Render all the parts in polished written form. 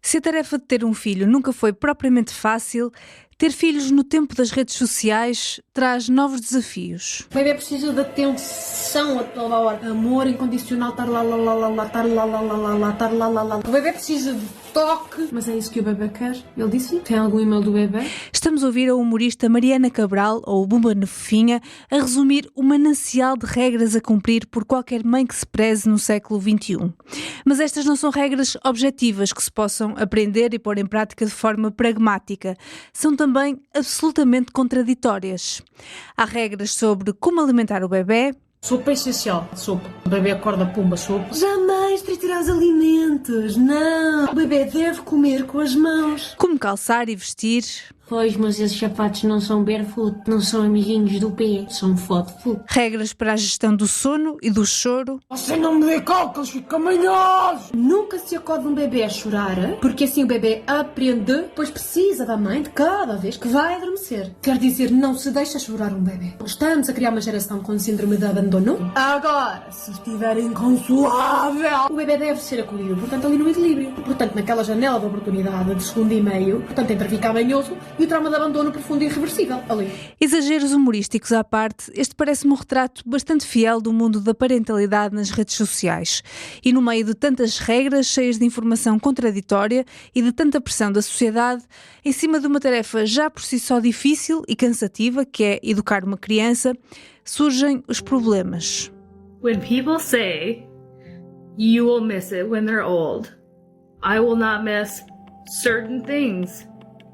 Se a tarefa de ter um filho nunca foi propriamente fácil, ter filhos no tempo das redes sociais traz novos desafios. O bebê precisa de atenção a toda a hora. Amor incondicional, estar lá, estar lá, estar lá. O bebê precisa de toque. Mas é isso que o bebê quer? Ele disse? Tem algum e-mail do bebê? Estamos a ouvir a humorista Mariana Cabral, ou Bumba na Fofinha, a resumir o manancial de regras a cumprir por qualquer mãe que se preze no século XXI. Mas estas não são regras objetivas que se possam aprender e pôr em prática de forma pragmática. São também absolutamente contraditórias. Há regras sobre como alimentar o bebê. Sopa é essencial. Sopa. O bebê acorda, pumba, sopa. Jamais triturar os alimentos. Não. O bebê deve comer com as mãos. Como calçar e vestir. Pois, mas esses sapatos não são barefoot, não são amiguinhos do pé, são foot. Regras para a gestão do sono e do choro. Você não me dê cálculos, fica manhoso! Nunca se acorde um bebê a chorar, porque assim o bebê aprende, pois precisa da mãe de cada vez que vai adormecer. Quer dizer, não se deixa chorar um bebê. Estamos a criar uma geração com síndrome de abandono. Agora, se estiver inconsolável, o bebê deve ser acolhido, portanto ali no equilíbrio. Portanto, naquela janela de oportunidade de segundo e meio, portanto entre ficar banhoso e o trauma de abandono profundo e irreversível ali. Exageros humorísticos à parte, este parece-me um retrato bastante fiel do mundo da parentalidade nas redes sociais. E no meio de tantas regras cheias de informação contraditória e de tanta pressão da sociedade, em cima de uma tarefa já por si só difícil e cansativa, que é educar uma criança, surgem os problemas. When people say, you will miss it when they're old, I will not miss certain things.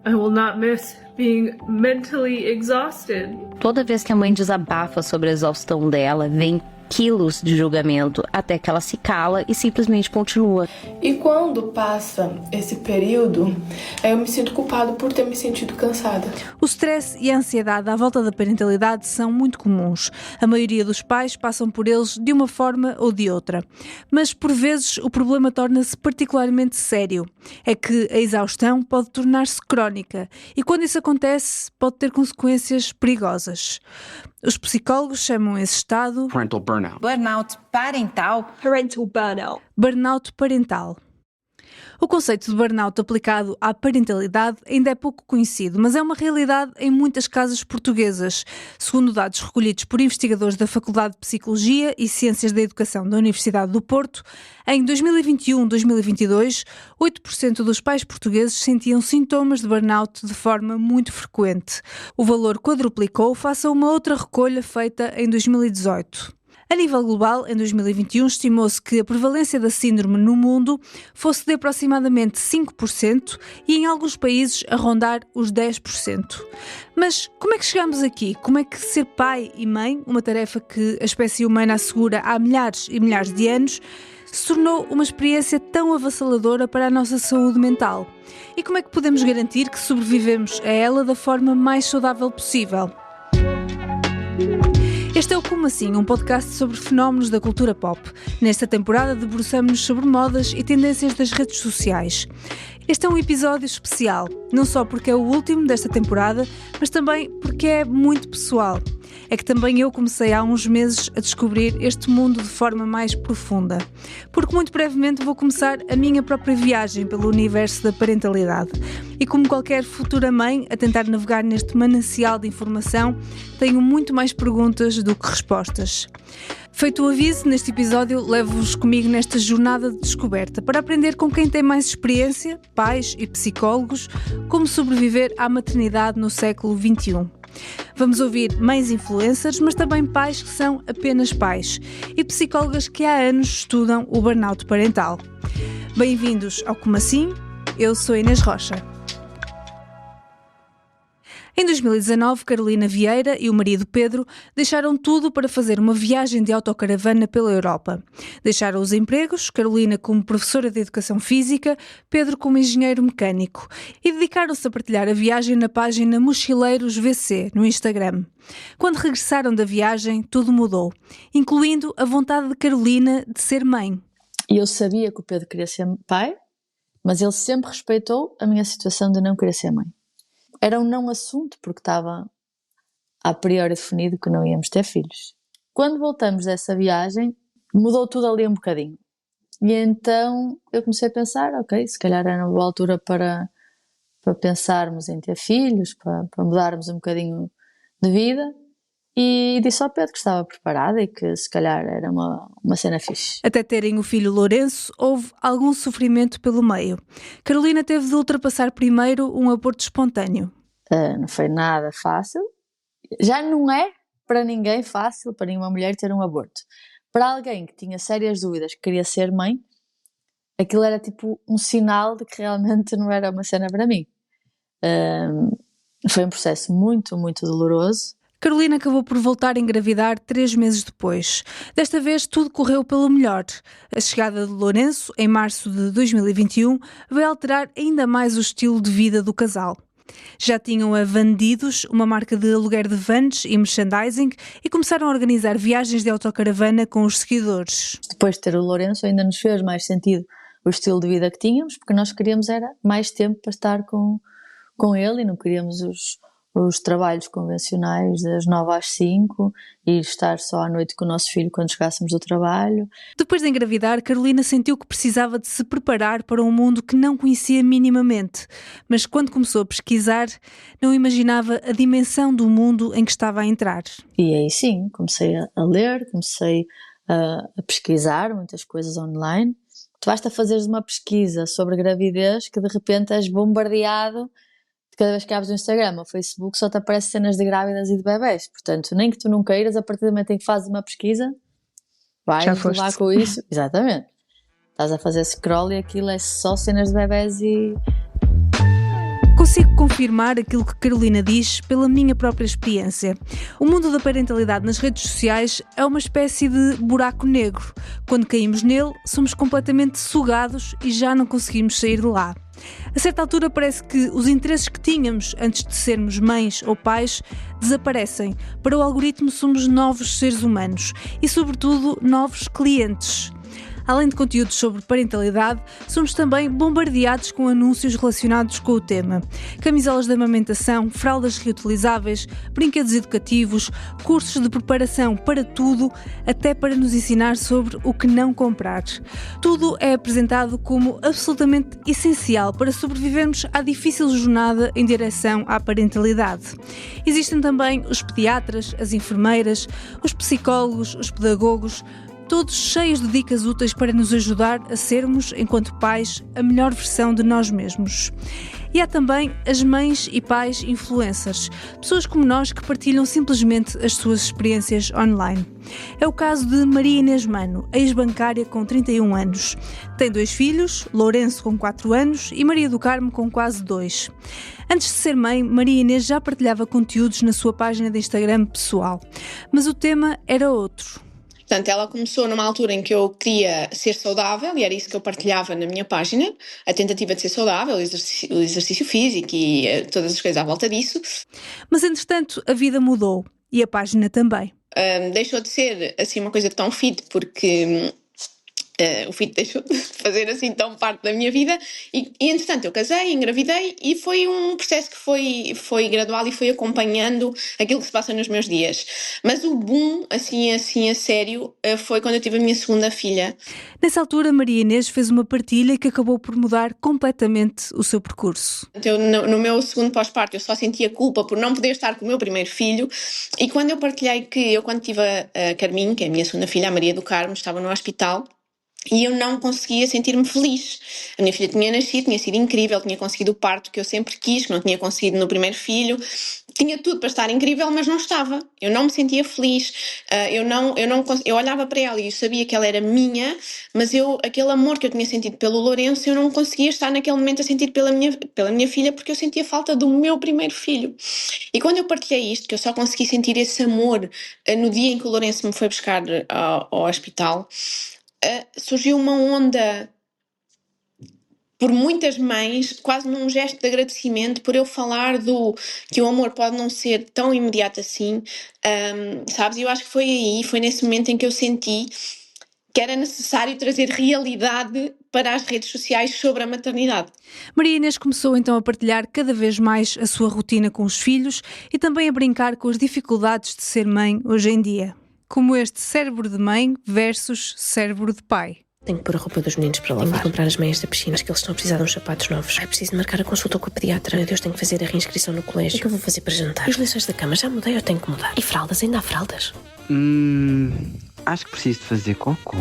I will not miss being mentally exhausted. Toda vez que a mãe desabafa sobre a exaustão dela, vem quilos de julgamento até que ela se cala e simplesmente continua. E quando passa esse período, eu me sinto culpado por ter me sentido cansada. O stress e a ansiedade à volta da parentalidade são muito comuns. A maioria dos pais passam por eles de uma forma ou de outra. Mas, por vezes, o problema torna-se particularmente sério. É que a exaustão pode tornar-se crónica e, quando isso acontece, pode ter consequências perigosas. Os psicólogos chamam esse estado parental burnout. Burnout parental. Parental burnout. Burnout parental. O conceito de burnout aplicado à parentalidade ainda é pouco conhecido, mas é uma realidade em muitas casas portuguesas. Segundo dados recolhidos por investigadores da Faculdade de Psicologia e Ciências da Educação da Universidade do Porto, em 2021-2022, 8% dos pais portugueses sentiam sintomas de burnout de forma muito frequente. O valor quadruplicou face a uma outra recolha feita em 2018. A nível global, em 2021, estimou-se que a prevalência da síndrome no mundo fosse de aproximadamente 5% e em alguns países a rondar os 10%. Mas como é que chegamos aqui? Como é que ser pai e mãe, uma tarefa que a espécie humana assegura há milhares e milhares de anos, se tornou uma experiência tão avassaladora para a nossa saúde mental? E como é que podemos garantir que sobrevivemos a ela da forma mais saudável possível? Este é o Como Assim, um podcast sobre fenómenos da cultura pop. Nesta temporada debruçamos-nos sobre modas e tendências das redes sociais. Este é um episódio especial, não só porque é o último desta temporada, mas também porque é muito pessoal. É que também eu comecei há uns meses a descobrir este mundo de forma mais profunda. Porque muito brevemente vou começar a minha própria viagem pelo universo da parentalidade. E como qualquer futura mãe a tentar navegar neste manancial de informação, tenho muito mais perguntas do que respostas. Feito o aviso, neste episódio levo-vos comigo nesta jornada de descoberta para aprender com quem tem mais experiência, pais e psicólogos, como sobreviver à maternidade no século XXI. Vamos ouvir mães influencers, mas também pais que são apenas pais e psicólogas que há anos estudam o burnout parental. Bem-vindos ao Como Assim? Eu sou Inês Rocha. Em 2019, Carolina Vieira e o marido Pedro deixaram tudo para fazer uma viagem de autocaravana pela Europa. Deixaram os empregos, Carolina como professora de Educação Física, Pedro como engenheiro mecânico, e dedicaram-se a partilhar a viagem na página Mochileiros VC, no Instagram. Quando regressaram da viagem, tudo mudou, incluindo a vontade de Carolina de ser mãe. E eu sabia que o Pedro queria ser pai, mas ele sempre respeitou a minha situação de não querer ser mãe. Era um não assunto, porque estava a priori definido que não íamos ter filhos. Quando voltamos dessa viagem, mudou tudo ali um bocadinho. E então eu comecei a pensar, ok, se calhar era uma boa altura para pensarmos em ter filhos, para mudarmos um bocadinho de vida. E disse ao Pedro que estava preparada e que se calhar era uma cena fixe. Até terem o filho Lourenço, houve algum sofrimento pelo meio. Carolina teve de ultrapassar primeiro um aborto espontâneo. Não foi nada fácil. Já não é para ninguém fácil, para nenhuma mulher ter um aborto. Para alguém que tinha sérias dúvidas que queria ser mãe, aquilo era tipo um sinal de que realmente não era uma cena para mim. Foi um processo muito, muito doloroso. Carolina acabou por voltar a engravidar 3 meses depois. Desta vez tudo correu pelo melhor. A chegada de Lourenço, em março de 2021, veio alterar ainda mais o estilo de vida do casal. Já tinham a Vandidos, uma marca de aluguer de vans e merchandising, e começaram a organizar viagens de autocaravana com os seguidores. Depois de ter o Lourenço ainda nos fez mais sentido o estilo de vida que tínhamos, porque nós queríamos era mais tempo para estar com ele e não queríamos os trabalhos convencionais das 9 às 5 e estar só à noite com o nosso filho quando chegássemos do trabalho. Depois de engravidar, Carolina sentiu que precisava de se preparar para um mundo que não conhecia minimamente, mas quando começou a pesquisar, não imaginava a dimensão do mundo em que estava a entrar. E aí sim, comecei a ler, comecei a pesquisar muitas coisas online. Tu basta fazeres uma pesquisa sobre gravidez que de repente és bombardeado. Cada vez que abres o Instagram ou Facebook só te aparecem cenas de grávidas e de bebés. Portanto, nem que tu não queiras, a partir do momento em que fazes uma pesquisa, vais lá com isso. Exatamente. Estás a fazer scroll e aquilo é só cenas de bebés e... Consigo confirmar aquilo que Carolina diz pela minha própria experiência. O mundo da parentalidade nas redes sociais é uma espécie de buraco negro. Quando caímos nele, somos completamente sugados e já não conseguimos sair de lá. A certa altura parece que os interesses que tínhamos antes de sermos mães ou pais desaparecem. Para o algoritmo somos novos seres humanos e, sobretudo, novos clientes. Além de conteúdos sobre parentalidade, somos também bombardeados com anúncios relacionados com o tema. Camisolas de amamentação, fraldas reutilizáveis, brinquedos educativos, cursos de preparação para tudo, até para nos ensinar sobre o que não comprar. Tudo é apresentado como absolutamente essencial para sobrevivermos à difícil jornada em direção à parentalidade. Existem também os pediatras, as enfermeiras, os psicólogos, os pedagogos, todos cheios de dicas úteis para nos ajudar a sermos, enquanto pais, a melhor versão de nós mesmos. E há também as mães e pais influencers, pessoas como nós que partilham simplesmente as suas experiências online. É o caso de Maria Inês Mano, ex-bancária com 31 anos. Tem 2 filhos, Lourenço com 4 anos e Maria do Carmo com quase 2. Antes de ser mãe, Maria Inês já partilhava conteúdos na sua página de Instagram pessoal, mas o tema era outro. Portanto, ela começou numa altura em que eu queria ser saudável e era isso que eu partilhava na minha página, a tentativa de ser saudável, o exercício físico e todas as coisas à volta disso. Mas, entretanto, a vida mudou e a página também. Deixou de ser assim uma coisa tão fit porque... o fit deixou de fazer assim tão parte da minha vida e entretanto eu casei, engravidei e foi um processo que foi gradual e foi acompanhando aquilo que se passa nos meus dias. Mas o boom, assim a sério, foi quando eu tive a minha segunda filha. Nessa altura, Maria Inês fez uma partilha que acabou por mudar completamente o seu percurso. Eu, no meu segundo pós-parto, eu só sentia culpa por não poder estar com o meu primeiro filho e quando eu partilhei que eu, quando tive a Carminho, que é a minha segunda filha, a Maria do Carmo, estava no hospital, e eu não conseguia sentir-me feliz. A minha filha tinha nascido, tinha sido incrível, tinha conseguido o parto que eu sempre quis, que não tinha conseguido no primeiro filho. Tinha tudo para estar incrível, mas não estava. Eu não me sentia feliz. Eu olhava para ela e eu sabia que ela era minha, mas aquele amor que eu tinha sentido pelo Lourenço, eu não conseguia estar naquele momento a sentir pela minha filha, porque eu sentia falta do meu primeiro filho. E quando eu partilhei isto, que eu só consegui sentir esse amor no dia em que o Lourenço me foi buscar ao hospital, surgiu uma onda por muitas mães, quase num gesto de agradecimento por eu falar que o amor pode não ser tão imediato assim, sabes? E eu acho que foi nesse momento em que eu senti que era necessário trazer realidade para as redes sociais sobre a maternidade. Maria Inês começou então a partilhar cada vez mais a sua rotina com os filhos e também a brincar com as dificuldades de ser mãe hoje em dia. Como este cérebro de mãe versus cérebro de pai. Tenho que pôr a roupa dos meninos para lavar. Tenho que comprar as meias da piscina. Acho que eles estão a precisar de uns sapatos novos. É preciso marcar a consulta com a pediatra. Meu Deus, tenho que fazer a reinscrição no colégio. O que é que eu vou fazer para jantar? E os lençóis da cama, já mudei ou tenho que mudar? E fraldas, ainda há fraldas? Acho que preciso de fazer cocô.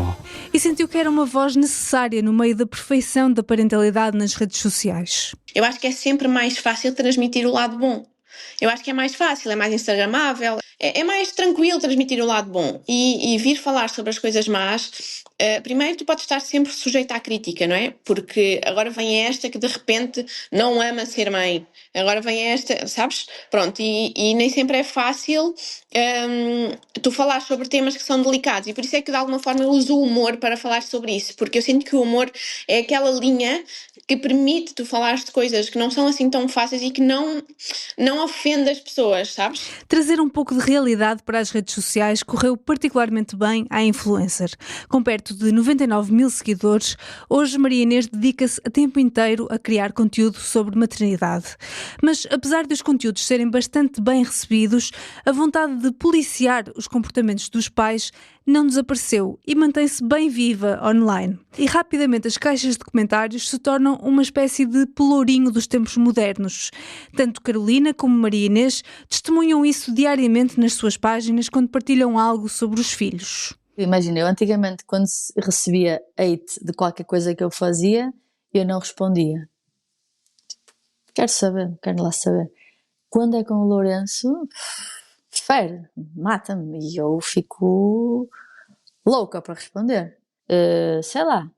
E sentiu que era uma voz necessária no meio da perfeição da parentalidade nas redes sociais. Eu acho que é sempre mais fácil transmitir o lado bom. Eu acho que é mais fácil, é mais instagramável, é mais tranquilo transmitir o lado bom. E vir falar sobre as coisas más, primeiro tu podes estar sempre sujeito à crítica, não é? Porque agora vem esta que de repente não ama ser mãe. Agora vem esta, sabes? Pronto, e nem sempre é fácil tu falar sobre temas que são delicados. E por isso é que de alguma forma eu uso o humor para falar sobre isso. Porque eu sinto que o humor é aquela linha que permite tu falar de coisas que não são assim tão fáceis e que não ofende as pessoas, sabes? Trazer um pouco de realidade para as redes sociais correu particularmente bem à influencer. Com perto de 99 mil seguidores, hoje Maria Inês dedica-se a tempo inteiro a criar conteúdo sobre maternidade. Mas apesar dos conteúdos serem bastante bem recebidos, a vontade de policiar os comportamentos dos pais não desapareceu e mantém-se bem viva online. E rapidamente as caixas de comentários se tornam uma espécie de pelourinho dos tempos modernos. Tanto Carolina como Maria Inês testemunham isso diariamente nas suas páginas quando partilham algo sobre os filhos. Imagina, eu antigamente quando recebia hate de qualquer coisa que eu fazia, eu não respondia. Quero saber, quero lá saber. Quando é com o Lourenço, fere, mata-me e eu fico louca para responder. Sei lá,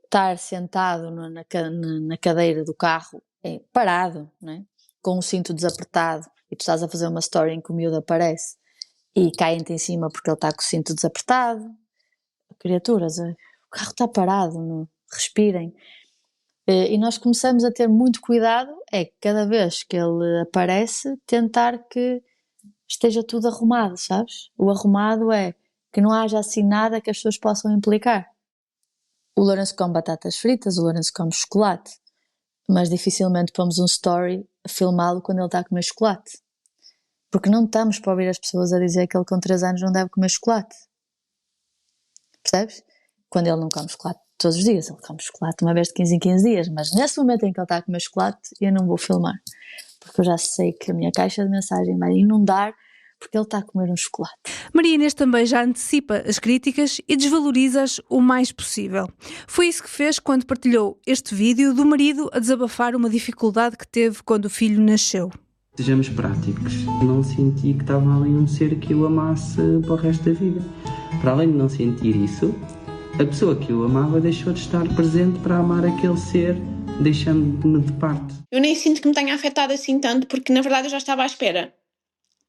estar sentado na cadeira do carro, parado, né? Com o cinto desapertado e tu estás a fazer uma story em que o miúdo aparece e caem-te em cima porque ele está com o cinto desapertado. Criaturas, o carro está parado, não? Respirem. E nós começamos a ter muito cuidado, cada vez que ele aparece, tentar que esteja tudo arrumado, sabes? O arrumado é que não haja assim nada que as pessoas possam implicar. O Lourenço come batatas fritas, o Lourenço come chocolate, mas dificilmente pomos um story a filmá-lo quando ele está a comer chocolate. Porque não estamos para ouvir as pessoas a dizer que ele com 3 anos não deve comer chocolate. Percebes? Quando ele não come chocolate todos os dias, ele come chocolate uma vez de 15 em 15 dias, mas nesse momento em que ele está a comer chocolate, eu não vou filmar. Porque eu já sei que a minha caixa de mensagem vai inundar porque ele está a comer um chocolate. Maria Inês também já antecipa as críticas e desvaloriza-as o mais possível. Foi isso que fez quando partilhou este vídeo do marido a desabafar uma dificuldade que teve quando o filho nasceu. Sejamos práticos. Não senti que estava ali um ser que o amasse para o resto da vida. Para além de não sentir isso, a pessoa que o amava deixou de estar presente para amar aquele ser, deixando-me de parte. Eu nem sinto que me tenha afetado assim tanto, porque na verdade eu já estava à espera.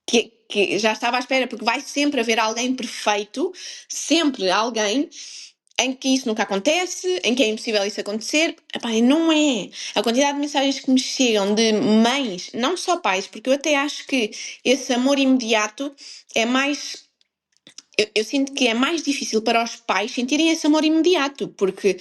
Que já estava à espera, porque vai sempre haver alguém perfeito, sempre alguém em que isso nunca acontece, em que é impossível isso acontecer. Epá, não é. A quantidade de mensagens que me chegam de mães, não só pais, porque eu até acho que esse amor imediato é mais... Eu sinto que é mais difícil para os pais sentirem esse amor imediato, porque...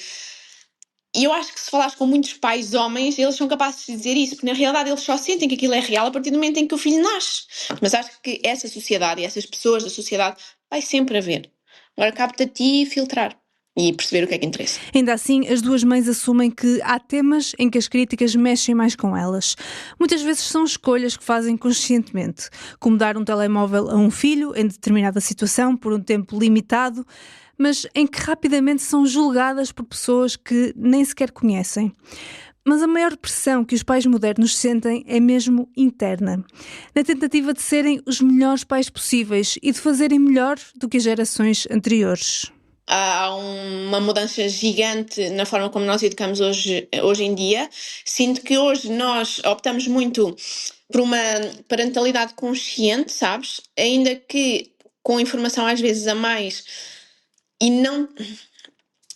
E eu acho que se falares com muitos pais homens, eles são capazes de dizer isso, porque na realidade eles só sentem que aquilo é real a partir do momento em que o filho nasce. Mas acho que essa sociedade e essas pessoas da sociedade vai sempre haver. Agora cabe-te a ti filtrar e perceber o que é que interessa. Ainda assim, as duas mães assumem que há temas em que as críticas mexem mais com elas. Muitas vezes são escolhas que fazem conscientemente, como dar um telemóvel a um filho em determinada situação por um tempo limitado, mas em que rapidamente são julgadas por pessoas que nem sequer conhecem. Mas a maior pressão que os pais modernos sentem é mesmo interna, na tentativa de serem os melhores pais possíveis e de fazerem melhor do que as gerações anteriores. Há uma mudança gigante na forma como nós educamos hoje em dia. Sinto que hoje nós optamos muito por uma parentalidade consciente, sabes? Ainda que com informação às vezes a mais... E não...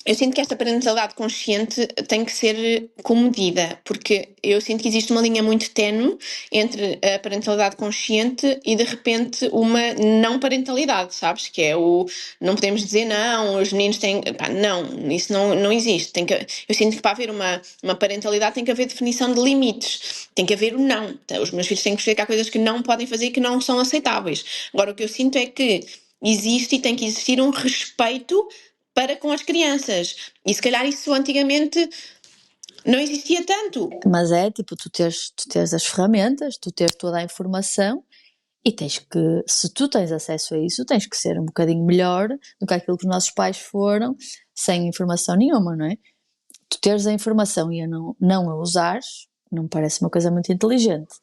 Eu sinto que esta parentalidade consciente tem que ser comedida, porque eu sinto que existe uma linha muito ténue entre a parentalidade consciente e, de repente, uma não parentalidade, sabes? Que é o não podemos dizer não, os meninos têm... Pá, não, isso não existe. Eu sinto que para haver uma parentalidade tem que haver definição de limites, tem que haver o não. Os meus filhos têm que perceber que há coisas que não podem fazer e que não são aceitáveis. Agora, o que eu sinto é que existe e tem que existir um respeito para com as crianças. E se calhar isso antigamente não existia tanto. Mas é tipo, tu teres as ferramentas, tu teres toda a informação e tens que, se tu tens acesso a isso, tens que ser um bocadinho melhor do que aquilo que os nossos pais foram, sem informação nenhuma, não é? Tu teres a informação e não a usares, não me parece uma coisa muito inteligente.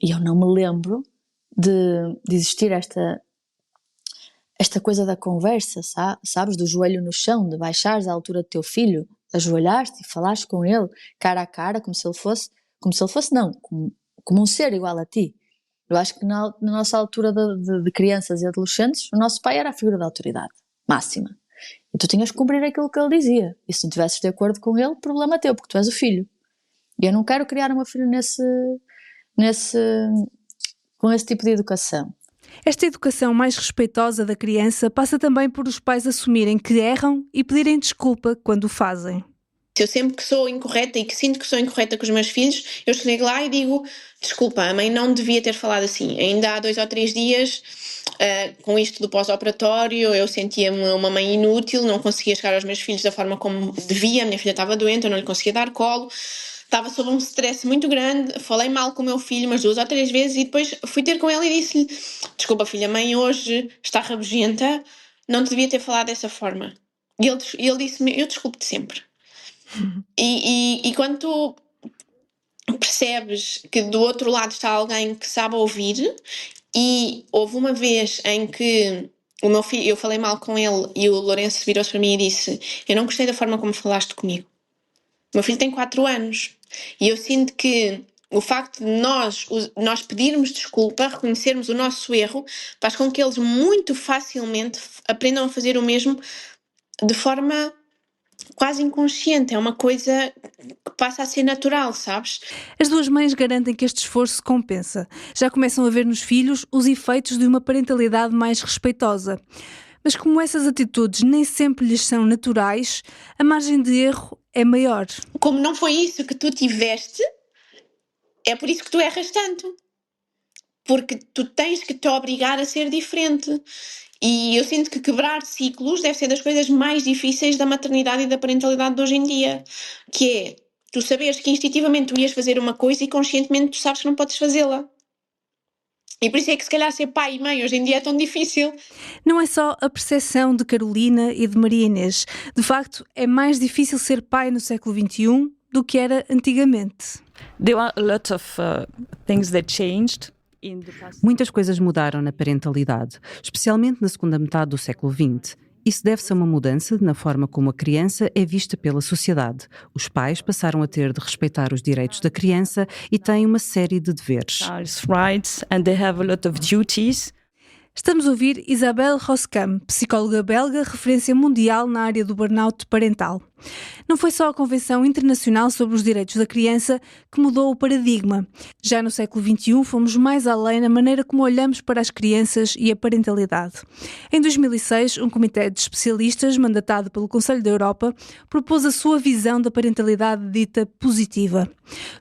E eu não me lembro de existir esta coisa da conversa, sabes? Do joelho no chão, de baixares à altura do teu filho, ajoelhaste e falaste com ele, cara a cara, como se ele fosse não, como um ser igual a ti. Eu acho que na nossa altura de crianças e adolescentes, o nosso pai era a figura da autoridade máxima. E tu tinhas que cumprir aquilo que ele dizia. E se não estivesses de acordo com ele, problema teu, porque tu és o filho. E eu não quero criar o meu filho com esse tipo de educação. Esta educação mais respeitosa da criança passa também por os pais assumirem que erram e pedirem desculpa quando o fazem. Eu sempre que sou incorreta e que sinto que sou incorreta com os meus filhos, eu chego lá e digo, desculpa, a mãe não devia ter falado assim. Ainda há 2 ou 3 dias, com isto do pós-operatório, eu sentia-me uma mãe inútil, não conseguia chegar aos meus filhos da forma como devia, a minha filha estava doente, eu não lhe conseguia dar colo, estava sob um stress muito grande, falei mal com o meu filho umas 2 ou 3 vezes e depois fui ter com ele e disse-lhe, desculpa filha, a mãe hoje está rabugenta, não te devia ter falado dessa forma. E ele disse-me, eu desculpo-te sempre. E quando tu percebes que do outro lado está alguém que sabe ouvir, e houve uma vez em que o meu filho, eu falei mal com ele e o Lourenço virou-se para mim e disse, eu não gostei da forma como falaste comigo. O meu filho tem 4 anos e eu sinto que o facto de nós pedirmos desculpa, reconhecermos o nosso erro, faz com que eles muito facilmente aprendam a fazer o mesmo de forma quase inconsciente, é uma coisa que passa a ser natural, sabes? As duas mães garantem que este esforço se compensa. Já começam a ver nos filhos os efeitos de uma parentalidade mais respeitosa. Mas como essas atitudes nem sempre lhes são naturais, a margem de erro é maior. Como não foi isso que tu tiveste, é por isso que tu erras tanto. Porque tu tens que te obrigar a ser diferente. E eu sinto que quebrar ciclos deve ser das coisas mais difíceis da maternidade e da parentalidade de hoje em dia. Que é, tu saberes que instintivamente tu ias fazer uma coisa e conscientemente tu sabes que não podes fazê-la. E por isso é que se calhar ser pai e mãe hoje em dia é tão difícil. Não é só a percepção de Carolina e de Maria Inês. De facto, é mais difícil ser pai no século XXI do que era antigamente. There are a lot of things that changed. Muitas coisas mudaram na parentalidade, especialmente na segunda metade do século XX. Isso deve-se a uma mudança na forma como a criança é vista pela sociedade. Os pais passaram a ter de respeitar os direitos da criança e têm uma série de deveres. Estamos a ouvir Isabelle Roskam, psicóloga belga, referência mundial na área do burnout parental. Não foi só a Convenção Internacional sobre os Direitos da Criança que mudou o paradigma. Já no século XXI fomos mais além na maneira como olhamos para as crianças e a parentalidade. Em 2006, um comitê de especialistas, mandatado pelo Conselho da Europa, propôs a sua visão da parentalidade dita positiva.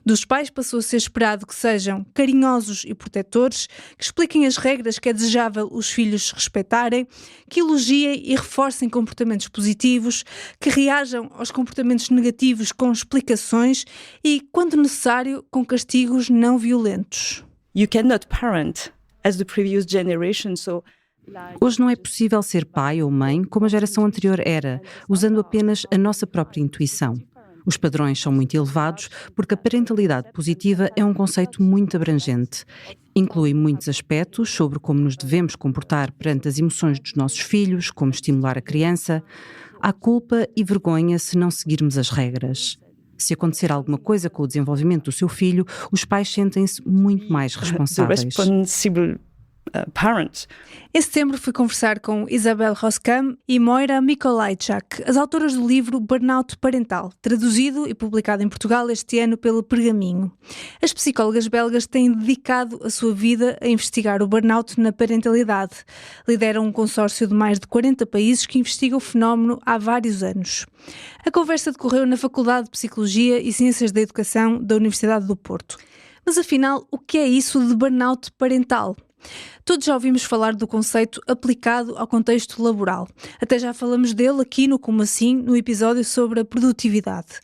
Dos pais passou a ser esperado que sejam carinhosos e protetores, que expliquem as regras que é desejável os filhos respeitarem, que elogiem e reforcem comportamentos positivos, que reajam aos comportamentos negativos com explicações e, quando necessário, com castigos não violentos. You cannot parent as the previous generation, so Hoje não é possível ser pai ou mãe como a geração anterior era, usando apenas a nossa própria intuição. Os padrões são muito elevados porque a parentalidade positiva é um conceito muito abrangente. Inclui muitos aspectos sobre como nos devemos comportar perante as emoções dos nossos filhos, como estimular a criança. Há culpa e vergonha se não seguirmos as regras. Se acontecer alguma coisa com o desenvolvimento do seu filho, os pais sentem-se muito mais responsáveis. Em setembro fui conversar com Isabelle Roskam e Moira Mikolajczak, as autoras do livro Burnout Parental, traduzido e publicado em Portugal este ano pelo Pergaminho. As psicólogas belgas têm dedicado a sua vida a investigar o burnout na parentalidade. Lideram um consórcio de mais de 40 países que investiga o fenómeno há vários anos. A conversa decorreu na Faculdade de Psicologia e Ciências da Educação da Universidade do Porto. Mas afinal, o que é isso de burnout parental? Todos já ouvimos falar do conceito aplicado ao contexto laboral. Até já falamos dele aqui no Como Assim, no episódio sobre a produtividade.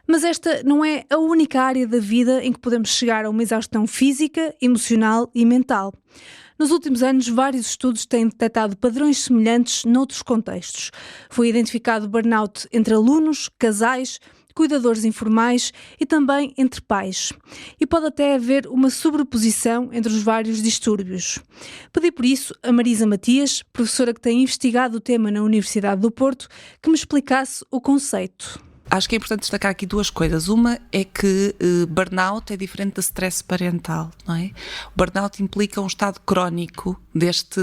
Mas esta não é a única área da vida em que podemos chegar a uma exaustão física, emocional e mental. Nos últimos anos, vários estudos têm detectado padrões semelhantes noutros contextos. Foi identificado burnout entre alunos, casais, cuidadores informais e também entre pais. E pode até haver uma sobreposição entre os vários distúrbios. Pedi por isso a Marisa Matias, professora que tem investigado o tema na Universidade do Porto, que me explicasse o conceito. Acho que é importante destacar aqui duas coisas. Uma é que burnout é diferente de stress parental, não é? O burnout implica um estado crónico desta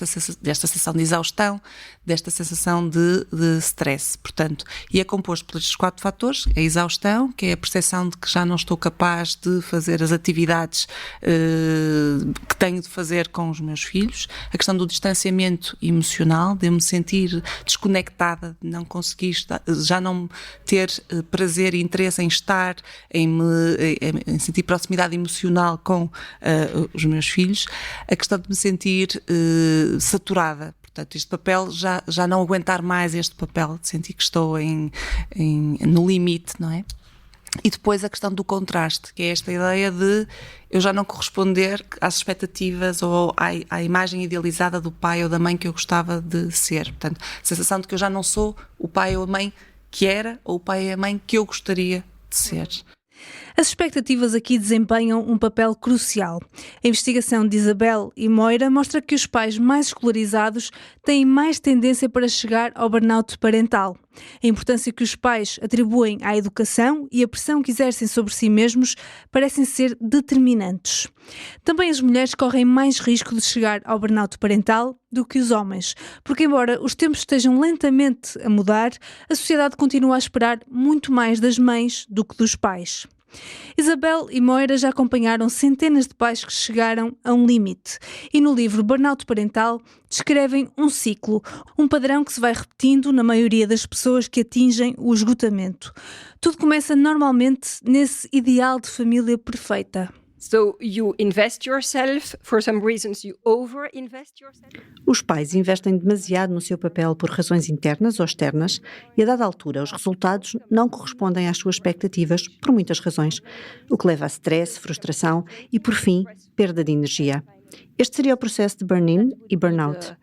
sensação de exaustão, desta sensação de stress, portanto, e é composto por estes 4 fatores: a exaustão, que é a percepção de que já não estou capaz de fazer as atividades que tenho de fazer com os meus filhos, a questão do distanciamento emocional, de eu me sentir desconectada, de não conseguir já não ter prazer e interesse em estar, em sentir proximidade emocional com os meus filhos, a questão de me sentir saturada. Portanto, este papel, já não aguentar mais este papel, de sentir que estou no limite, não é? E depois a questão do contraste, que é esta ideia de eu já não corresponder às expectativas ou à imagem idealizada do pai ou da mãe que eu gostava de ser. Portanto, a sensação de que eu já não sou o pai ou a mãe que era, ou o pai e a mãe que eu gostaria de ser. As expectativas aqui desempenham um papel crucial. A investigação de Isabel e Moira mostra que os pais mais escolarizados têm mais tendência para chegar ao burnout parental. A importância que os pais atribuem à educação e a pressão que exercem sobre si mesmos parecem ser determinantes. Também as mulheres correm mais risco de chegar ao burnout parental do que os homens, porque embora os tempos estejam lentamente a mudar, a sociedade continua a esperar muito mais das mães do que dos pais. Isabel e Moira já acompanharam centenas de pais que chegaram a um limite e no livro Burnout Parental descrevem um ciclo, um padrão que se vai repetindo na maioria das pessoas que atingem o esgotamento. Tudo começa normalmente nesse ideal de família perfeita. So you invest yourself, for some reasons you over-invest yourself. Os pais investem demasiado no seu papel por razões internas ou externas e a dada altura os resultados não correspondem às suas expectativas por muitas razões, o que leva a stress, frustração e, por fim, perda de energia. Este seria o processo de burn-in e burnout.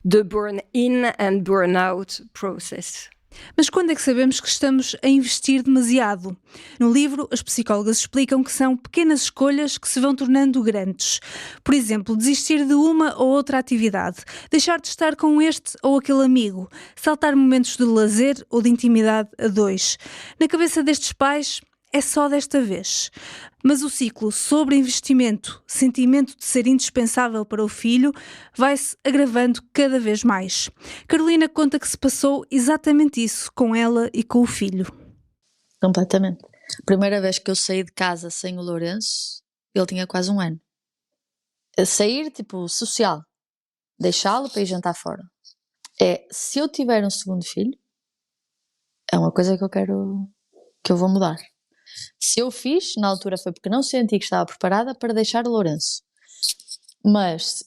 The burn-in and burnout process. Mas quando é que sabemos que estamos a investir demasiado? No livro, as psicólogas explicam que são pequenas escolhas que se vão tornando grandes. Por exemplo, desistir de uma ou outra atividade, deixar de estar com este ou aquele amigo, saltar momentos de lazer ou de intimidade a dois. Na cabeça destes pais, é só desta vez. Mas o ciclo sobre investimento, sentimento de ser indispensável para o filho, vai-se agravando cada vez mais. Carolina conta que se passou exatamente isso com ela e com o filho. Completamente. A primeira vez que eu saí de casa sem o Lourenço, ele tinha quase 1 ano. A sair, tipo, social. Deixá-lo para ir jantar fora. Se eu tiver um segundo filho, é uma coisa que eu vou mudar. Se eu fiz, na altura foi porque não senti que estava preparada para deixar o Lourenço. Mas,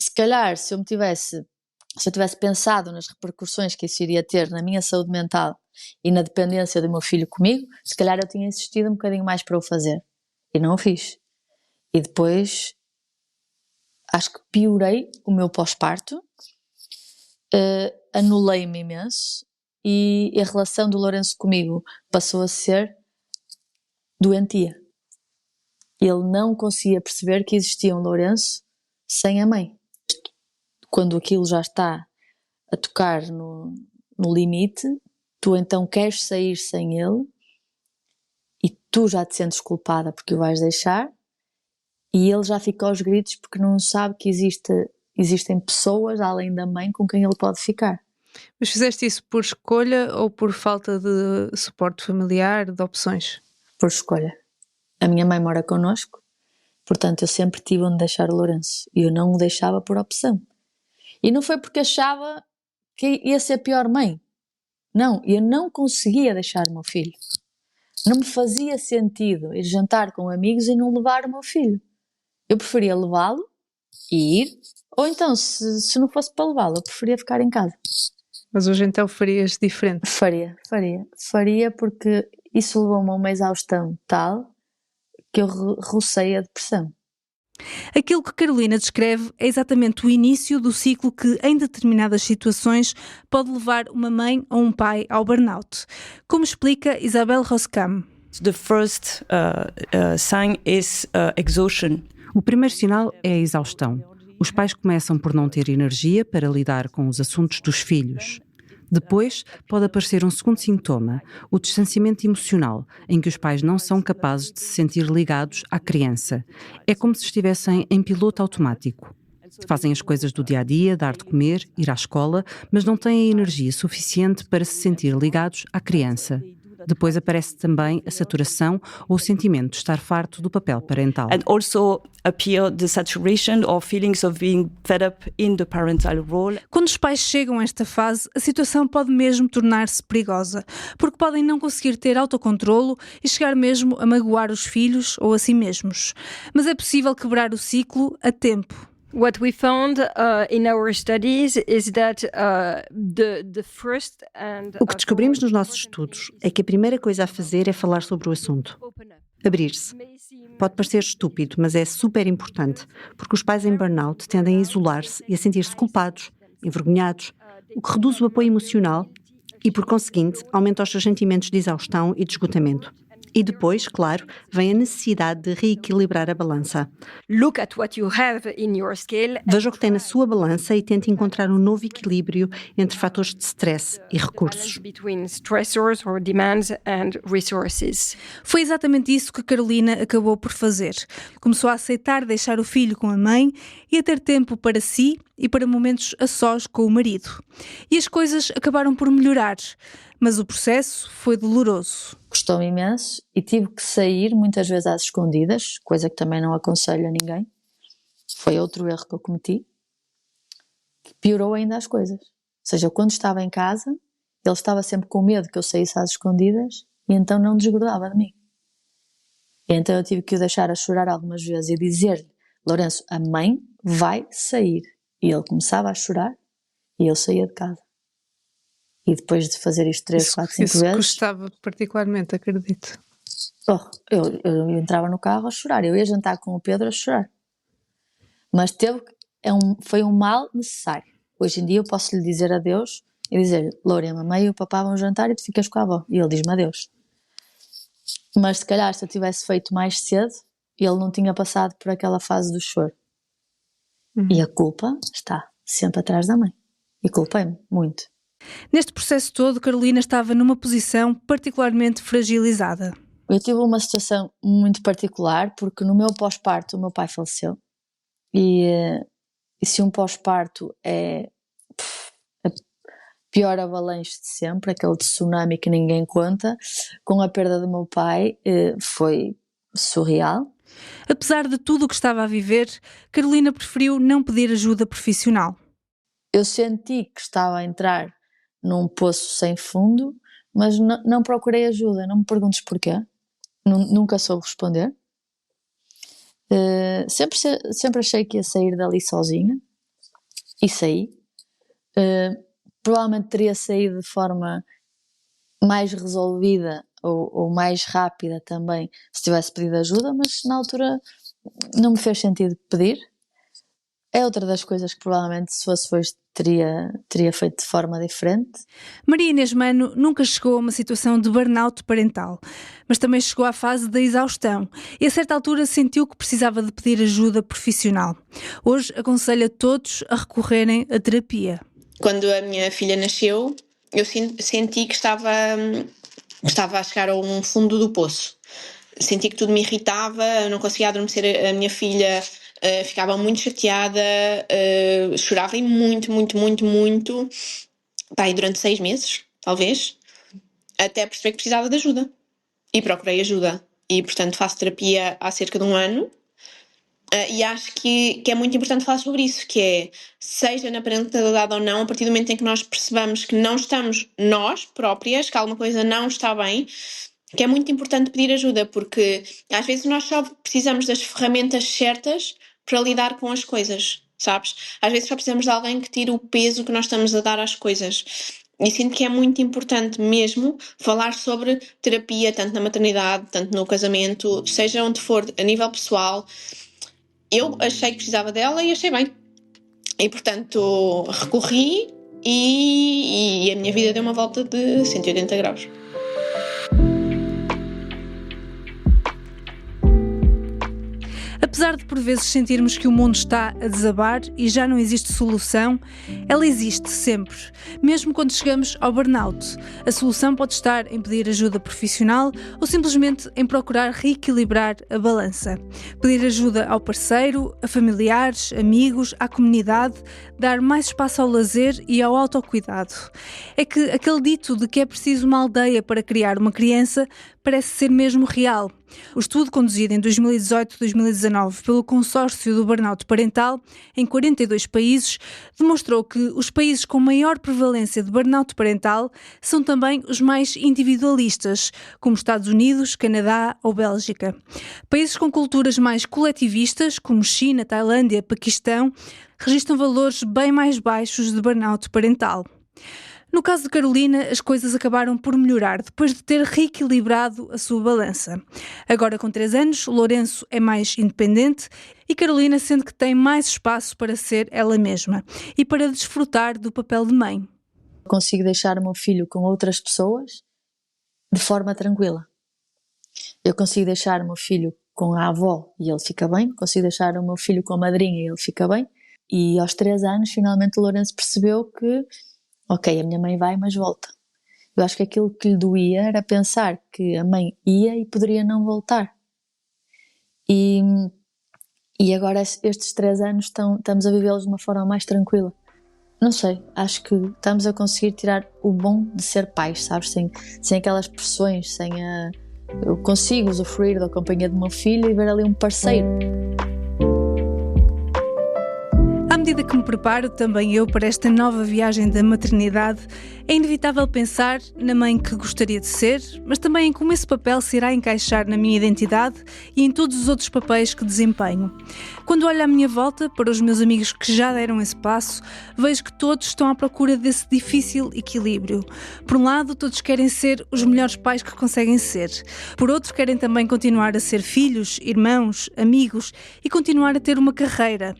se calhar, se eu tivesse pensado nas repercussões que isso iria ter na minha saúde mental e na dependência do meu filho comigo, se calhar eu tinha insistido um bocadinho mais para o fazer. E não o fiz. E depois, acho que piorei o meu pós-parto, anulei-me imenso e a relação do Lourenço comigo passou a ser doentia. Ele não conseguia perceber que existia um Lourenço sem a mãe. Quando aquilo já está a tocar no limite, tu então queres sair sem ele e tu já te sentes culpada porque o vais deixar e ele já fica aos gritos porque não sabe que existem pessoas além da mãe com quem ele pode ficar. Mas fizeste isso por escolha ou por falta de suporte familiar, de opções? Por escolha. A minha mãe mora connosco, portanto eu sempre tive onde deixar o Lourenço e eu não o deixava por opção. E não foi porque achava que ia ser pior mãe. Não, eu não conseguia deixar o meu filho. Não me fazia sentido ir jantar com amigos e não levar o meu filho. Eu preferia levá-lo e ir, ou então, se não fosse para levá-lo, eu preferia ficar em casa. Mas hoje então farias diferente? Faria porque isso levou-me a uma exaustão tal que eu rocei a depressão. Aquilo que Carolina descreve é exatamente o início do ciclo que, em determinadas situações, pode levar uma mãe ou um pai ao burnout. Como explica Isabel Roskam. The first sign is exhaustion. O primeiro sinal é a exaustão. Os pais começam por não ter energia para lidar com os assuntos dos filhos. Depois, pode aparecer um segundo sintoma, o distanciamento emocional, em que os pais não são capazes de se sentir ligados à criança. É como se estivessem em piloto automático. Fazem as coisas do dia-a-dia, dar de comer, ir à escola, mas não têm a energia suficiente para se sentir ligados à criança. Depois aparece também a saturação ou o sentimento de estar farto do papel parental. And also appear the saturation or feelings of being fed up in the parental role. Quando os pais chegam a esta fase, a situação pode mesmo tornar-se perigosa, porque podem não conseguir ter autocontrolo e chegar mesmo a magoar os filhos ou a si mesmos. Mas é possível quebrar o ciclo a tempo. What we found in our studies is that the first and O que descobrimos nos nossos estudos é que a primeira coisa a fazer é falar sobre o assunto. Abrir-se. Pode parecer estúpido, mas é super importante, porque os pais em burnout tendem a isolar-se e a sentir-se culpados, envergonhados, o que reduz o apoio emocional e, por conseguinte, aumenta os seus sentimentos de exaustão e de esgotamento. E depois, claro, vem a necessidade de reequilibrar a balança. Look at what you have in your scale. Veja o que tem na sua balança e tente encontrar um novo equilíbrio entre fatores de stress e recursos. Between stressors or demands and resources. Foi exatamente isso que Carolina acabou por fazer. Começou a aceitar deixar o filho com a mãe e a ter tempo para si e para momentos a sós com o marido. E as coisas acabaram por melhorar, mas o processo foi doloroso. Custou-me imenso e tive que sair muitas vezes às escondidas, coisa que também não aconselho a ninguém. Foi outro erro que eu cometi, que piorou ainda as coisas. Ou seja, quando estava em casa, ele estava sempre com medo que eu saísse às escondidas e então não desgrudava de mim. E então eu tive que o deixar a chorar algumas vezes e dizer-lhe: Lourenço, a mãe vai sair. E ele começava a chorar e eu saía de casa. E depois de fazer isto 3, 4, 5 vezes... Isso custava particularmente, acredito. Eu entrava no carro a chorar. Eu ia jantar com o Pedro a chorar. Mas foi um mal necessário. Hoje em dia eu posso lhe dizer adeus e dizer: Loura, a mamãe e o papá vão jantar e tu ficas com a avó. E ele diz-me adeus. Mas se calhar se eu tivesse feito mais cedo, ele não tinha passado por aquela fase do choro. E a culpa está sempre atrás da mãe. E culpei-me muito. Neste processo todo, Carolina estava numa posição particularmente fragilizada. Eu tive uma situação muito particular, porque no meu pós-parto o meu pai faleceu. E se um pós-parto é a pior avalanche de sempre, aquele tsunami que ninguém conta, com a perda do meu pai foi surreal. Apesar de tudo o que estava a viver, Carolina preferiu não pedir ajuda profissional. Eu senti que estava a entrar num poço sem fundo, mas não procurei ajuda. Não me perguntes porquê. Nunca soube responder. Sempre achei que ia sair dali sozinha. E saí. Provavelmente teria saído de forma mais resolvida ou mais rápida também se tivesse pedido ajuda, mas na altura não me fez sentido pedir. É outra das coisas que provavelmente se fosse hoje teria feito de forma diferente. Maria Inês Mano nunca chegou a uma situação de burnout parental, mas também chegou à fase da exaustão e a certa altura sentiu que precisava de pedir ajuda profissional. Hoje aconselha todos a recorrerem à terapia. Quando a minha filha nasceu, eu senti que estava a chegar a um fundo do poço. Senti que tudo me irritava, eu não conseguia adormecer. A minha filha ficava muito chateada, chorava muito, e durante 6 meses, talvez, até perceber que precisava de ajuda. E procurei ajuda. E, portanto, faço terapia há cerca de 1 ano. E acho que é muito importante falar sobre isso, que é, seja na parentalidade ou não, a partir do momento em que nós percebamos que não estamos nós próprias, que alguma coisa não está bem, que é muito importante pedir ajuda, porque às vezes nós só precisamos das ferramentas certas para lidar com as coisas, sabes? Às vezes só precisamos de alguém que tire o peso que nós estamos a dar às coisas. E sinto que é muito importante mesmo falar sobre terapia, tanto na maternidade, tanto no casamento, seja onde for, a nível pessoal. Eu achei que precisava dela e achei bem. E, portanto, recorri e a minha vida deu uma volta de 180 graus. Apesar de por vezes sentirmos que o mundo está a desabar e já não existe solução, ela existe sempre, mesmo quando chegamos ao burnout. A solução pode estar em pedir ajuda profissional ou simplesmente em procurar reequilibrar a balança. Pedir ajuda ao parceiro, a familiares, amigos, à comunidade, dar mais espaço ao lazer e ao autocuidado. É que aquele dito de que é preciso uma aldeia para criar uma criança parece ser mesmo real. O estudo conduzido em 2018-2019 pelo Consórcio do Burnout Parental, em 42 países, demonstrou que os países com maior prevalência de burnout parental são também os mais individualistas, como Estados Unidos, Canadá ou Bélgica. Países com culturas mais coletivistas, como China, Tailândia, Paquistão, registram valores bem mais baixos de burnout parental. No caso de Carolina, as coisas acabaram por melhorar depois de ter reequilibrado a sua balança. Agora, com 3 anos, Lourenço é mais independente e Carolina sente que tem mais espaço para ser ela mesma e para desfrutar do papel de mãe. Consigo deixar o meu filho com outras pessoas de forma tranquila. Eu consigo deixar o meu filho com a avó e ele fica bem, consigo deixar o meu filho com a madrinha e ele fica bem. E aos 3 anos, finalmente, o Lourenço percebeu que ok, a minha mãe vai, mas volta. Eu acho que aquilo que lhe doía era pensar que a mãe ia e poderia não voltar. E agora estes 3 anos estamos a vivê-los de uma forma mais tranquila. Não sei, acho que estamos a conseguir tirar o bom de ser pais, sabes? Sem aquelas pressões, eu consigo usufruir da companhia do meu filho e ver ali um parceiro. À medida que me preparo, também eu, para esta nova viagem da maternidade, é inevitável pensar na mãe que gostaria de ser, mas também em como esse papel se irá encaixar na minha identidade e em todos os outros papéis que desempenho. Quando olho à minha volta, para os meus amigos que já deram esse passo, vejo que todos estão à procura desse difícil equilíbrio. Por um lado, todos querem ser os melhores pais que conseguem ser. Por outro, querem também continuar a ser filhos, irmãos, amigos e continuar a ter uma carreira.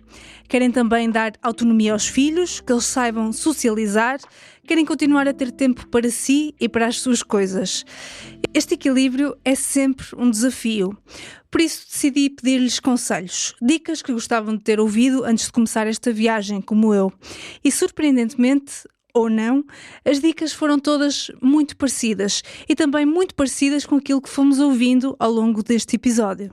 Querem também dar autonomia aos filhos, que eles saibam socializar, querem continuar a ter tempo para si e para as suas coisas. Este equilíbrio é sempre um desafio. Por isso decidi pedir-lhes conselhos, dicas que gostavam de ter ouvido antes de começar esta viagem, como eu. E surpreendentemente, ou não, as dicas foram todas muito parecidas e também muito parecidas com aquilo que fomos ouvindo ao longo deste episódio.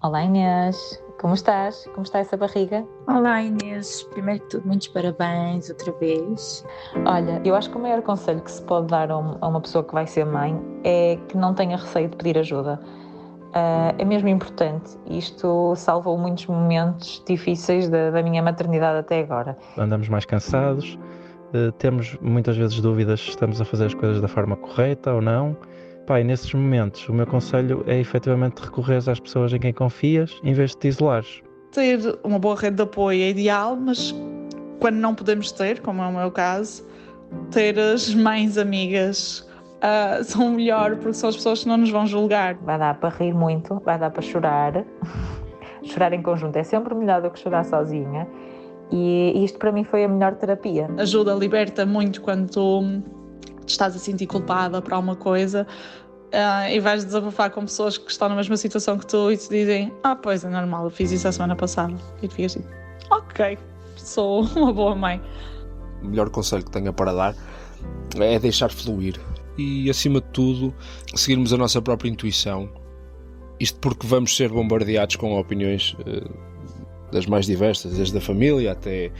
Olá Inês, como estás? Como está essa barriga? Olá Inês, primeiro de tudo, muitos parabéns outra vez. Olha, eu acho que o maior conselho que se pode dar a uma pessoa que vai ser mãe é que não tenha receio de pedir ajuda. É mesmo importante, isto salvou muitos momentos difíceis da minha maternidade até agora. Andamos mais cansados, temos muitas vezes dúvidas se estamos a fazer as coisas da forma correta ou não. E nesses momentos, o meu conselho é efetivamente recorrer às pessoas em quem confias, em vez de te isolares. Ter uma boa rede de apoio é ideal, mas quando não podemos ter, como é o meu caso, ter as mães amigas são melhor, porque são as pessoas que não nos vão julgar. Vai dar para rir muito, vai dar para chorar. Chorar em conjunto é sempre melhor do que chorar sozinha. E isto para mim foi a melhor terapia. Ajuda, liberta muito quando tu te estás a sentir culpada por alguma coisa e vais desabafar com pessoas que estão na mesma situação que tu e te dizem pois é normal, eu fiz isso a semana passada. E tu ficas assim, ok, sou uma boa mãe. O melhor conselho que tenho para dar é deixar fluir e, acima de tudo, seguirmos a nossa própria intuição. Isto porque vamos ser bombardeados com opiniões das mais diversas, desde a família até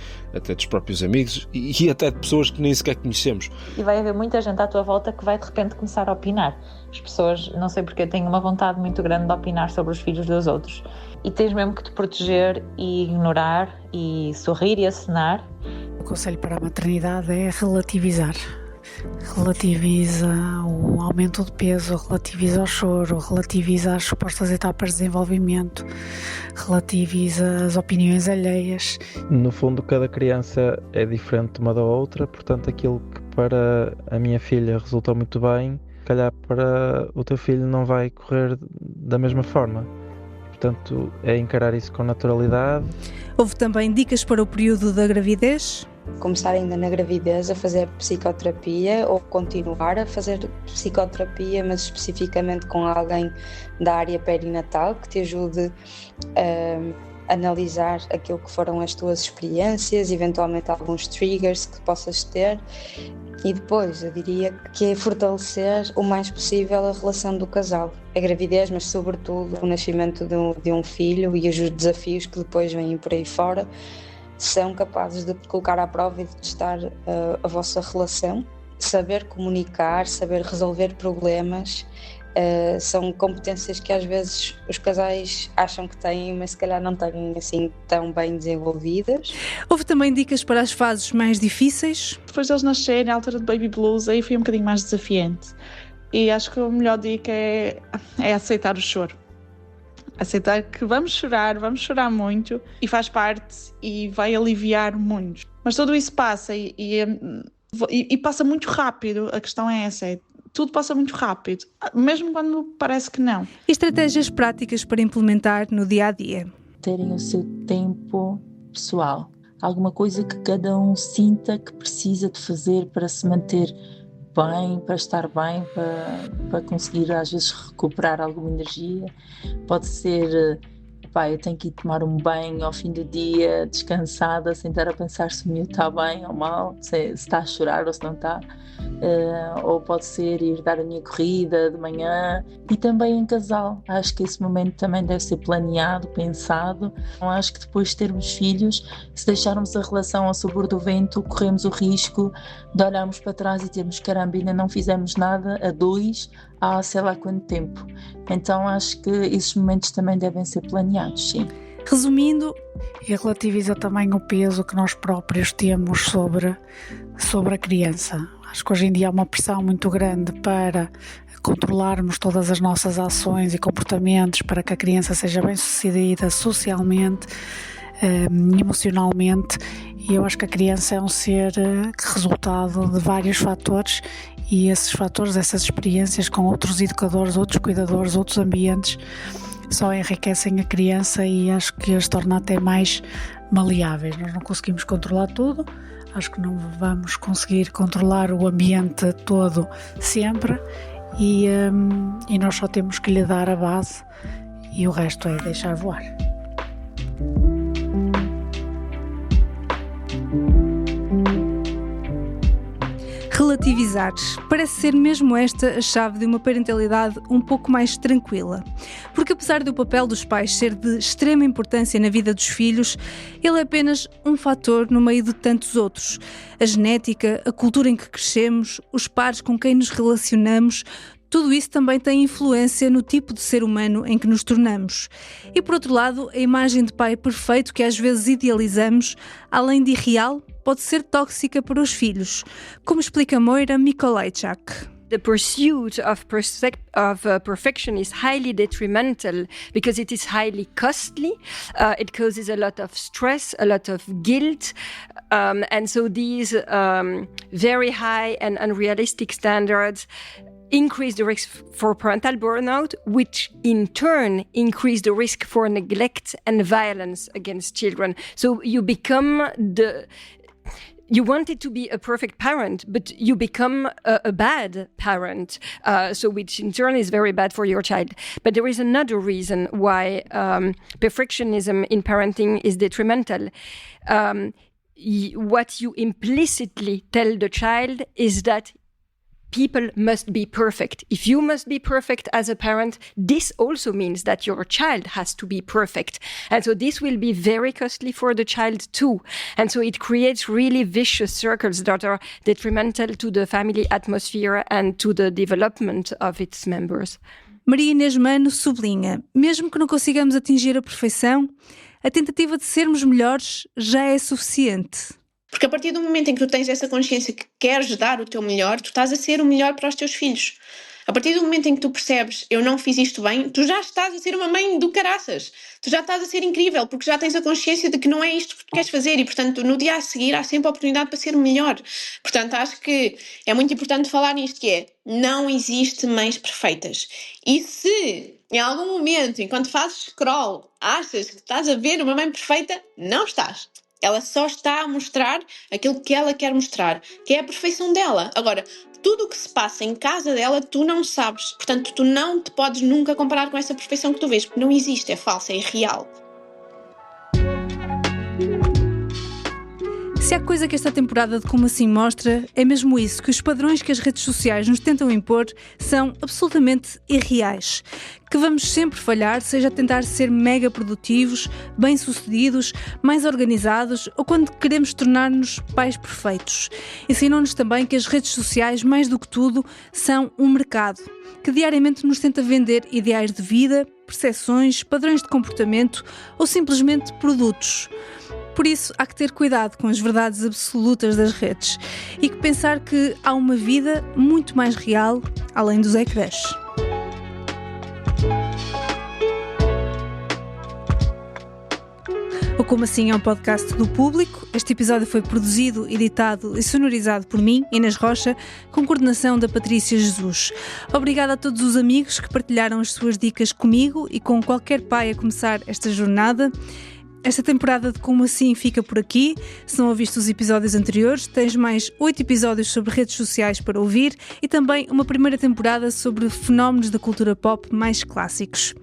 dos próprios amigos e até de pessoas que nem sequer conhecemos. E vai haver muita gente à tua volta que vai de repente começar a opinar. As pessoas, não sei porque, têm uma vontade muito grande de opinar sobre os filhos dos outros. E tens mesmo que te proteger e ignorar e sorrir e acenar. O conselho para a maternidade é relativizar. relativiza o aumento de peso, relativiza o choro, relativiza as supostas etapas de desenvolvimento, relativiza as opiniões alheias. No fundo, cada criança é diferente uma da outra, portanto aquilo que para a minha filha resultou muito bem, se calhar para o teu filho não vai correr da mesma forma. Portanto, é encarar isso com naturalidade. Houve também dicas para o período da gravidez. Começar ainda na gravidez a fazer psicoterapia ou continuar a fazer psicoterapia, mas especificamente com alguém da área perinatal que te ajude a analisar aquilo que foram as tuas experiências, eventualmente alguns triggers que possas ter. E depois eu diria que é fortalecer o mais possível a relação do casal. A gravidez, mas sobretudo o nascimento de um filho e os desafios que depois vêm por aí fora, são capazes de colocar à prova e de testar a vossa relação. Saber comunicar, saber resolver problemas, são competências que às vezes os casais acham que têm, mas se calhar não têm assim tão bem desenvolvidas. Houve também dicas para as fases mais difíceis. Depois deles nascerem, a altura de baby blues, aí foi um bocadinho mais desafiante. E acho que a melhor dica é aceitar o choro. Aceitar que vamos chorar muito e faz parte e vai aliviar muito. Mas tudo isso passa e passa muito rápido. A questão é essa, tudo passa muito rápido, mesmo quando parece que não. E estratégias práticas para implementar no dia-a-dia? Terem o seu tempo pessoal. Alguma coisa que cada um sinta que precisa de fazer para se manter bem, para estar bem, para conseguir às vezes recuperar alguma energia. Pode ser, eu tenho que ir tomar um banho ao fim do dia, descansada, sem estar a pensar se o miúdo está bem ou mal, se está a chorar ou se não está. Ou pode ser ir dar a minha corrida de manhã, e também em casal. Acho que esse momento também deve ser planeado, pensado. Acho que depois de termos filhos, se deixarmos a relação ao sabor do vento, corremos o risco de olharmos para trás e termos caramba, ainda não fizemos nada a dois há sei lá quanto tempo. Então acho que esses momentos também devem ser planeados, sim. Resumindo, e relativiza também o peso que nós próprios temos sobre a criança. Acho que hoje em dia há uma pressão muito grande para controlarmos todas as nossas ações e comportamentos para que a criança seja bem-sucedida socialmente, emocionalmente, e eu acho que a criança é um ser resultado de vários fatores, e esses fatores, essas experiências com outros educadores, outros cuidadores, outros ambientes, só enriquecem a criança e acho que as torna até mais maleáveis. Nós não conseguimos controlar tudo, acho que não vamos conseguir controlar o ambiente todo sempre, e nós só temos que lhe dar a base e o resto é deixar voar. Relativizar. Parece ser mesmo esta a chave de uma parentalidade um pouco mais tranquila. Porque apesar do papel dos pais ser de extrema importância na vida dos filhos, ele é apenas um fator no meio de tantos outros. A genética, a cultura em que crescemos, os pares com quem nos relacionamos, tudo isso também tem influência no tipo de ser humano em que nos tornamos. E por outro lado, a imagem de pai perfeito que às vezes idealizamos, além de irreal, pode ser tóxica para os filhos, como explica Moira Mikolajczak. The pursuit of perfection is highly detrimental because it is highly costly. It causes a lot of stress, a lot of guilt. And so these very high and unrealistic standards increase the risk for parental burnout, which in turn increase the risk for neglect and violence against children. So you become you wanted to be a perfect parent, but you become a bad parent, so which in turn is very bad for your child. But there is another reason why perfectionism in parenting is detrimental. What you implicitly tell the child is that people must be perfect. If you must be perfect as a parent, this also means that your child has to be perfect. And so this will be very costly for the child too. And so it creates really vicious circles that are detrimental to the family atmosphere and to the development of its members. Maria Inês Mano sublinha, mesmo que não consigamos atingir a perfeição, a tentativa de sermos melhores já é suficiente. Porque a partir do momento em que tu tens essa consciência que queres dar o teu melhor, tu estás a ser o melhor para os teus filhos. A partir do momento em que tu percebes, eu não fiz isto bem, tu já estás a ser uma mãe do caraças. Tu já estás a ser incrível, porque já tens a consciência de que não é isto que tu queres fazer e, portanto, no dia a seguir há sempre a oportunidade para ser o melhor. Portanto, acho que é muito importante falar nisto, que é, não existe mães perfeitas. E se, em algum momento, enquanto fazes scroll, achas que estás a ver uma mãe perfeita, não estás. Ela só está a mostrar aquilo que ela quer mostrar, que é a perfeição dela. Agora, tudo o que se passa em casa dela, tu não sabes. Portanto, tu não te podes nunca comparar com essa perfeição que tu vês, porque não existe, é falsa, é irreal. Se há coisa que esta temporada de Como Assim mostra, é mesmo isso, que os padrões que as redes sociais nos tentam impor são absolutamente irreais. Que vamos sempre falhar, seja a tentar ser mega produtivos, bem-sucedidos, mais organizados ou quando queremos tornar-nos pais perfeitos. Ensinam-nos também que as redes sociais, mais do que tudo, são um mercado que diariamente nos tenta vender ideais de vida, percepções, padrões de comportamento ou simplesmente produtos. Por isso, há que ter cuidado com as verdades absolutas das redes e que pensar que há uma vida muito mais real além dos ecrãs. O Como Assim é um podcast do Público. Este episódio foi produzido, editado e sonorizado por mim, Inês Rocha, com coordenação da Patrícia Jesus. Obrigada a todos os amigos que partilharam as suas dicas comigo e com qualquer pai a começar esta jornada. Esta temporada de Como Assim fica por aqui. Se não ouviste os episódios anteriores, tens mais 8 episódios sobre redes sociais para ouvir e também uma primeira temporada sobre fenómenos da cultura pop mais clássicos.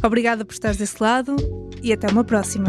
Obrigada por estares desse lado e até uma próxima.